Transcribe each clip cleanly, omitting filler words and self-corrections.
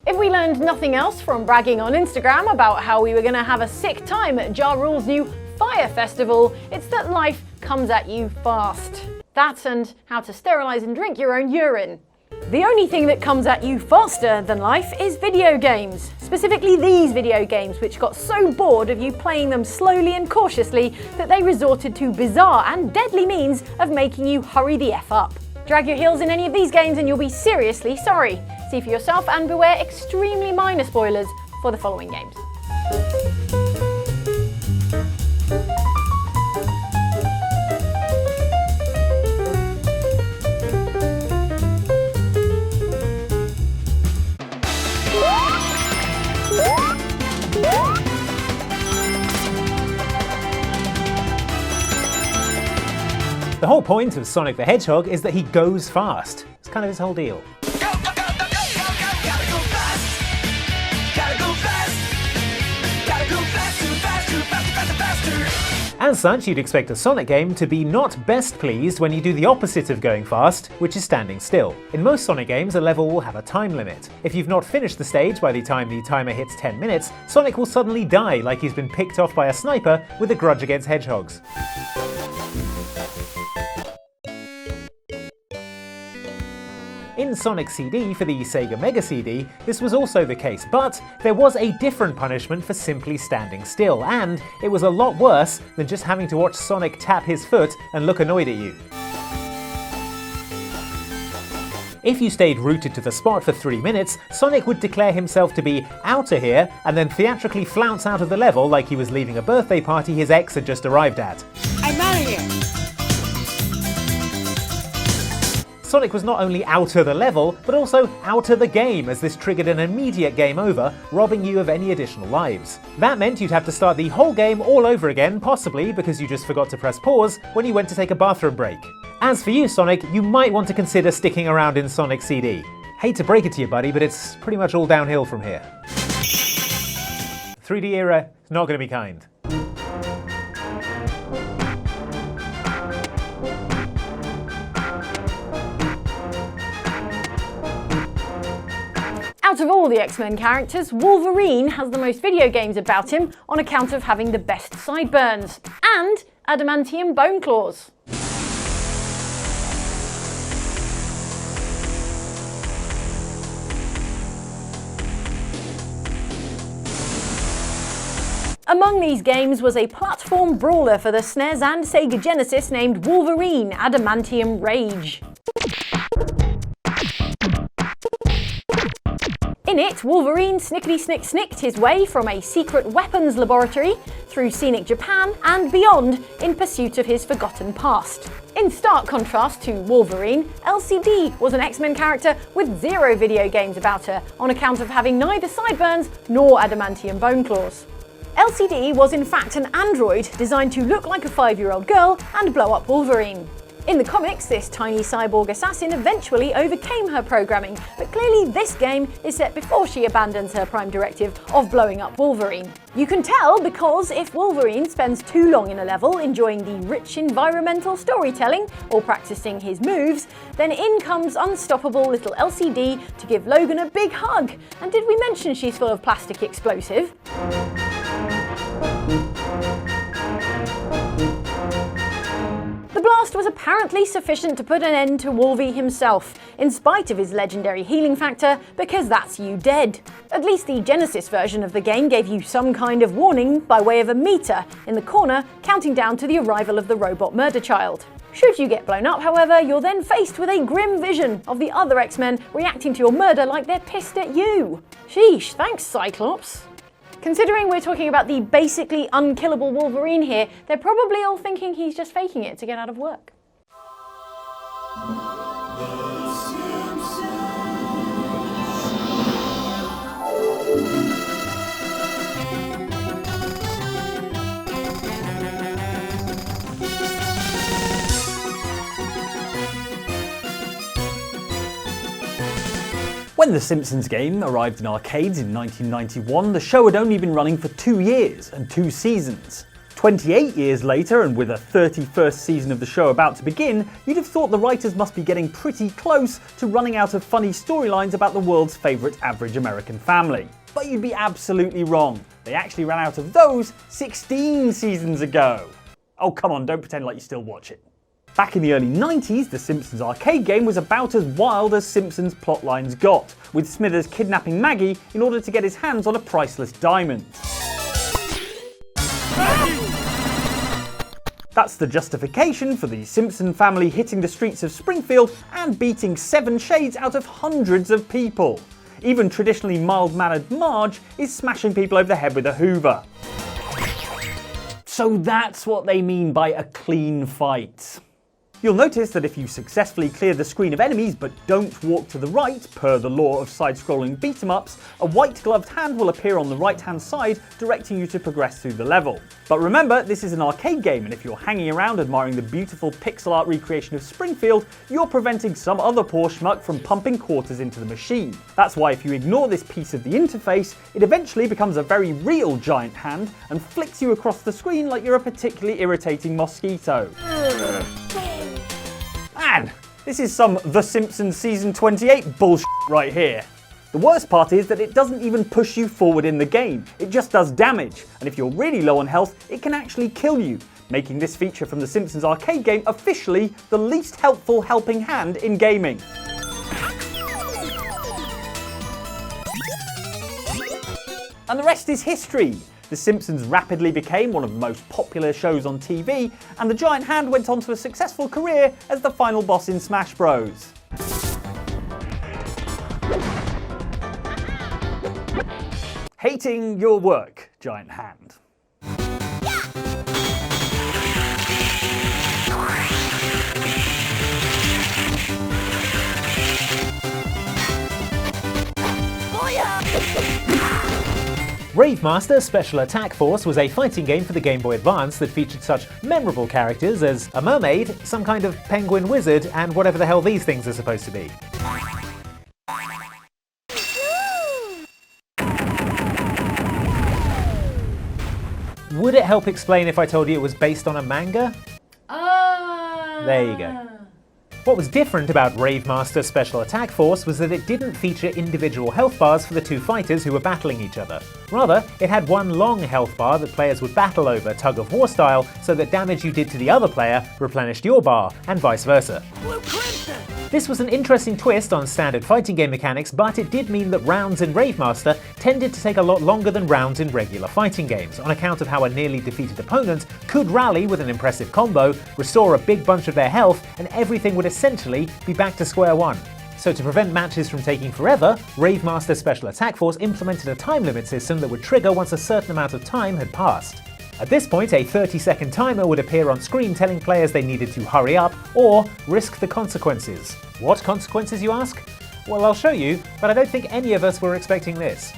If we learned nothing else from bragging on Instagram about how we were going to have a sick time at Ja Rule's new Fire Festival, it's that life comes at you fast. That and how to sterilise and drink your own urine. The only thing that comes at you faster than life is video games. Specifically these video games, which got so bored of you playing them slowly and cautiously that they resorted to bizarre and deadly means of making you hurry the F up. Drag your heels in any of these games and you'll be seriously sorry. See for yourself and beware extremely minor spoilers for the following games. The whole point of Sonic the Hedgehog is that he goes fast. It's kind of his whole deal. As such, you'd expect a Sonic game to be not best pleased when you do the opposite of going fast, which is standing still. In most Sonic games, a level will have a time limit. If you've not finished the stage by the time the timer hits 10 minutes, Sonic will suddenly die like he's been picked off by a sniper with a grudge against hedgehogs. In Sonic CD for the Sega Mega CD, this was also the case, but there was a different punishment for simply standing still, and it was a lot worse than just having to watch Sonic tap his foot and look annoyed at you. If you stayed rooted to the spot for 3 minutes, Sonic would declare himself to be out of here and then theatrically flounce out of the level like he was leaving a birthday party his ex had just arrived at. I'm out of here! Sonic was not only out of the level, but also out of the game, as this triggered an immediate game over, robbing you of any additional lives. That meant you'd have to start the whole game all over again, possibly because you just forgot to press pause when you went to take a bathroom break. As for you, Sonic, you might want to consider sticking around in Sonic CD. Hate to break it to you, buddy, but it's pretty much all downhill from here. 3D era is not going to be kind. Out of all the X-Men characters, Wolverine has the most video games about him on account of having the best sideburns and adamantium bone claws. Among these games was a platform brawler for the SNES and Sega Genesis named Wolverine Adamantium Rage. In it, Wolverine snickety-snicked his way from a secret weapons laboratory through scenic Japan and beyond in pursuit of his forgotten past. In stark contrast to Wolverine, LCD was an X-Men character with 0 video games about her on account of having neither sideburns nor adamantium bone claws. LCD was in fact an android designed to look like a 5-year-old girl and blow up Wolverine. In the comics, this tiny cyborg assassin eventually overcame her programming, but clearly this game is set before she abandons her prime directive of blowing up Wolverine. You can tell because if Wolverine spends too long in a level enjoying the rich environmental storytelling or practicing his moves, then in comes unstoppable little LCD to give Logan a big hug. And did we mention she's full of plastic explosive? The blast was apparently sufficient to put an end to Wolvie himself, in spite of his legendary healing factor, because that's you dead. At least the Genesis version of the game gave you some kind of warning by way of a meter in the corner counting down to the arrival of the robot murder child. Should you get blown up, however, you're then faced with a grim vision of the other X-Men reacting to your murder like they're pissed at you. Sheesh, thanks Cyclops. Considering we're talking about the basically unkillable Wolverine here, they're probably all thinking he's just faking it to get out of work. When The Simpsons game arrived in arcades in 1991, the show had only been running for 2 years and 2 seasons. 28 years later, and with a 31st season of the show about to begin, you'd have thought the writers must be getting pretty close to running out of funny storylines about the world's favourite average American family. But you'd be absolutely wrong. They actually ran out of those 16 seasons ago. Oh, come on, don't pretend like you still watch it. Back in the early 90s, the Simpsons arcade game was about as wild as Simpsons plotlines got, with Smithers kidnapping Maggie in order to get his hands on a priceless diamond. That's the justification for the Simpson family hitting the streets of Springfield and beating 7 shades out of hundreds of people. Even traditionally mild-mannered Marge is smashing people over the head with a Hoover. So that's what they mean by a clean fight. You'll notice that if you successfully clear the screen of enemies but don't walk to the right, per the law of side-scrolling beat-em-ups, a white-gloved hand will appear on the right-hand side, directing you to progress through the level. But remember, this is an arcade game, and if you're hanging around admiring the beautiful pixel art recreation of Springfield, you're preventing some other poor schmuck from pumping quarters into the machine. That's why if you ignore this piece of the interface, it eventually becomes a very real giant hand and flicks you across the screen like you're a particularly irritating mosquito. Man, this is some The Simpsons Season 28 bullshit right here. The worst part is that it doesn't even push you forward in the game, it just does damage, and if you're really low on health, it can actually kill you, making this feature from the Simpsons arcade game officially the least helpful helping hand in gaming. And the rest is history. The Simpsons rapidly became one of the most popular shows on TV, and the giant hand went on to a successful career as the final boss in Smash Bros. Hating your work, giant hand. Ravemaster Special Attack Force was a fighting game for the Game Boy Advance that featured such memorable characters as a mermaid, some kind of penguin wizard, and whatever the hell these things are supposed to be. Would it help explain if I told you it was based on a manga? There you go. What was different about Ravemaster Special Attack Force was that it didn't feature individual health bars for the two fighters who were battling each other. Rather, it had one long health bar that players would battle over tug-of-war style, so that damage you did to the other player replenished your bar, and vice versa. This was an interesting twist on standard fighting game mechanics, but it did mean that rounds in Ravemaster tended to take a lot longer than rounds in regular fighting games, on account of how a nearly defeated opponent could rally with an impressive combo, restore a big bunch of their health, and everything would essentially be back to square one. So to prevent matches from taking forever, Ravemaster Special Attack Force implemented a time limit system that would trigger once a certain amount of time had passed. At this point, a 30-second timer would appear on screen telling players they needed to hurry up or risk the consequences. What consequences, you ask? Well, I'll show you, but I don't think any of us were expecting this.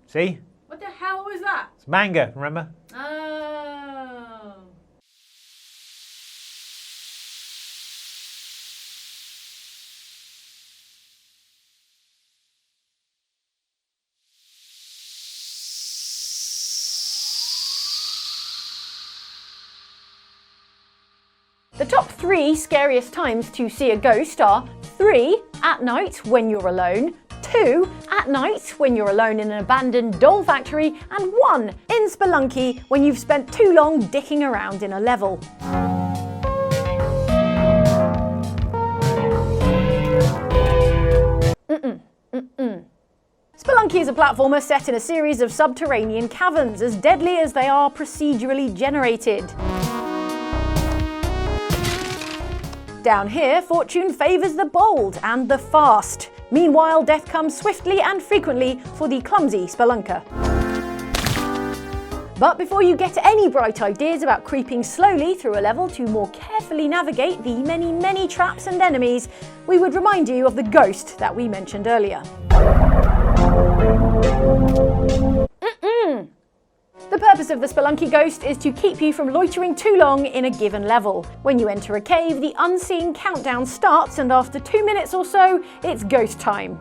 See? What the hell was that? It's manga, remember? Oh. The top 3 scariest times to see a ghost are 3 at night when you're alone, 2 at night when you're alone in an abandoned doll factory, and 1 in Spelunky when you've spent too long dicking around in a level. Spelunky is a platformer set in a series of subterranean caverns, as deadly as they are procedurally generated. Down here, fortune favours the bold and the fast. Meanwhile, death comes swiftly and frequently for the clumsy spelunker. But before you get any bright ideas about creeping slowly through a level to more carefully navigate the many traps and enemies, we would remind you of the ghost that we mentioned earlier. The The purpose of the Spelunky Ghost is to keep you from loitering too long in a given level. When you enter a cave, the unseen countdown starts, and after 2 minutes or so, it's ghost time.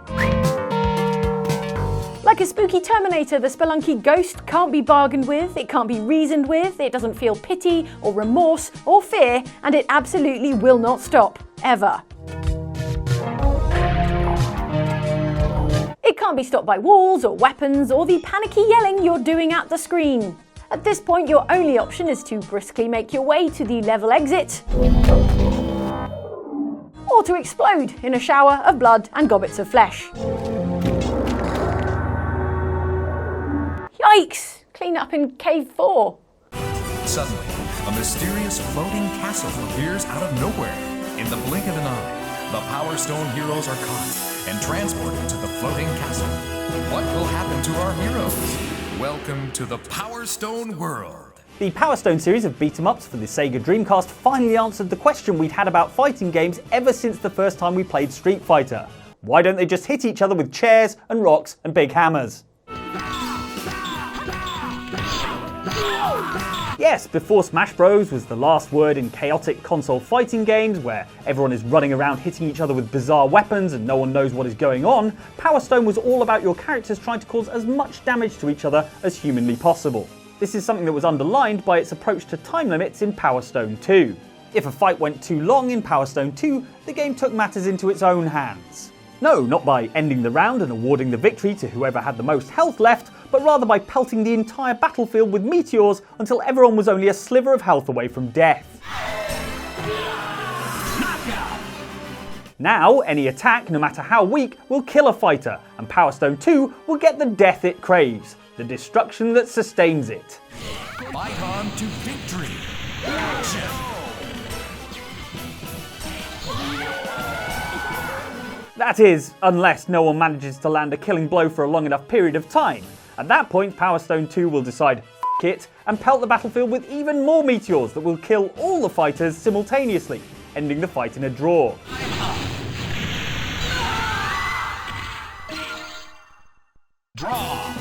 Like a spooky Terminator, the Spelunky Ghost can't be bargained with, it can't be reasoned with, it doesn't feel pity or remorse or fear, and it absolutely will not stop, ever. It can't be stopped by walls or weapons or the panicky yelling you're doing at the screen. At this point, your only option is to briskly make your way to the level exit, or to explode in a shower of blood and gobbets of flesh. Yikes! Clean up in Cave 4. Suddenly, a mysterious floating castle appears out of nowhere. In the blink of an eye, the Power Stone heroes are caught and transported to the floating castle. What will happen to our heroes? Welcome to the Power Stone world. The Power Stone series of beat-em-ups for the Sega Dreamcast finally answered the question we'd had about fighting games ever since the first time we played Street Fighter. Why don't they just hit each other with chairs and rocks and big hammers? Yes, before Smash Bros was the last word in chaotic console fighting games where everyone is running around hitting each other with bizarre weapons and no one knows what is going on, Power Stone was all about your characters trying to cause as much damage to each other as humanly possible. This is something that was underlined by its approach to time limits in Power Stone 2. If a fight went too long in Power Stone 2, the game took matters into its own hands. No, not by ending the round and awarding the victory to whoever had the most health left, but rather by pelting the entire battlefield with meteors until everyone was only a sliver of health away from death. Now, any attack, no matter how weak, will kill a fighter, and Power Stone 2 will get the death it craves, the destruction that sustains it. Fight on to victory. Action! That is, unless no one manages to land a killing blow for a long enough period of time. At that point, Power Stone 2 will decide F it and pelt the battlefield with even more meteors that will kill all the fighters simultaneously, ending the fight in a draw. Draw!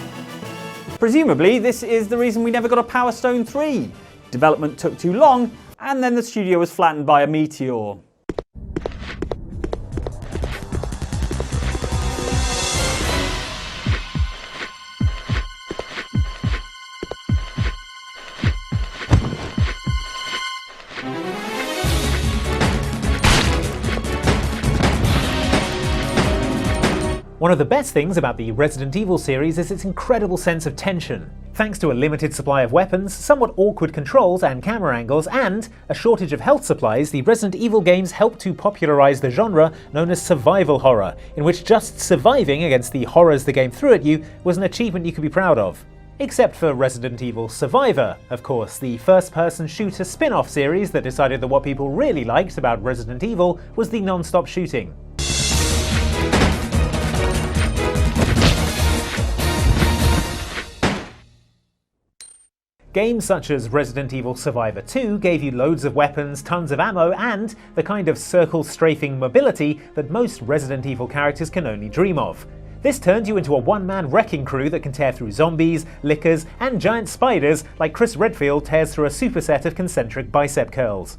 Presumably, this is the reason we never got a Power Stone 3. Development took too long, and then the studio was flattened by a meteor. One of the best things about the Resident Evil series is its incredible sense of tension. Thanks to a limited supply of weapons, somewhat awkward controls and camera angles, and a shortage of health supplies, the Resident Evil games helped to popularise the genre known as survival horror, in which just surviving against the horrors the game threw at you was an achievement you could be proud of. Except for Resident Evil Survivor, of course, the first-person shooter spin-off series that decided that what people really liked about Resident Evil was the non-stop shooting. Games such as Resident Evil Survivor 2 gave you loads of weapons, tons of ammo, and the kind of circle-strafing mobility that most Resident Evil characters can only dream of. This turned you into a one-man wrecking crew that can tear through zombies, lickers, and giant spiders like Chris Redfield tears through a superset of concentric bicep curls.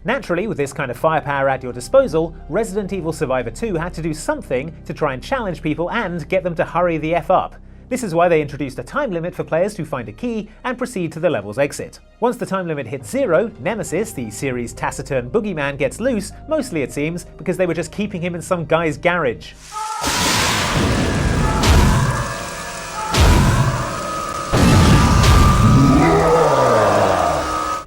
Naturally, with this kind of firepower at your disposal, Resident Evil Survivor 2 had to do something to try and challenge people and get them to hurry the F up. This is why they introduced a time limit for players to find a key and proceed to the level's exit. Once the time limit hits 0, Nemesis, the series' taciturn boogeyman, gets loose, mostly it seems, because they were just keeping him in some guy's garage.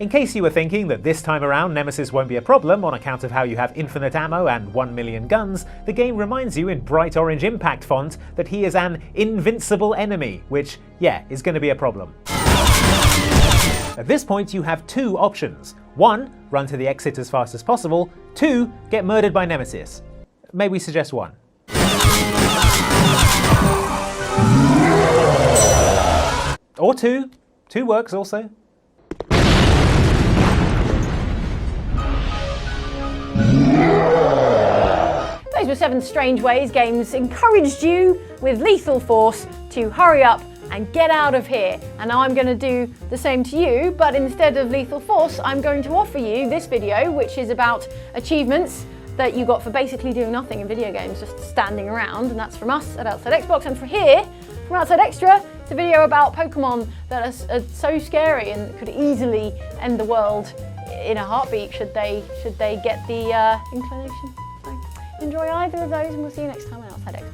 In case you were thinking that this time around Nemesis won't be a problem on account of how you have infinite ammo and 1 million guns, the game reminds you in bright orange impact font that he is an invincible enemy, which, yeah, is going to be a problem. At this point you have two options. 1, run to the exit as fast as possible. 2, get murdered by Nemesis. May we suggest 1? Or 2. 2 works also. Those were 7 strange ways games encouraged you with lethal force to hurry up and get out of here. And now I'm going to do the same to you, but instead of lethal force, I'm going to offer you this video, which is about achievements that you got for basically doing nothing in video games, just standing around, and that's from us at Outside Xbox. And from Outside Extra, it's a video about Pokemon that are so scary and could easily end the world in a heartbeat should they get the inclination. So enjoy either of those, and we'll see you next time on Outside Extra.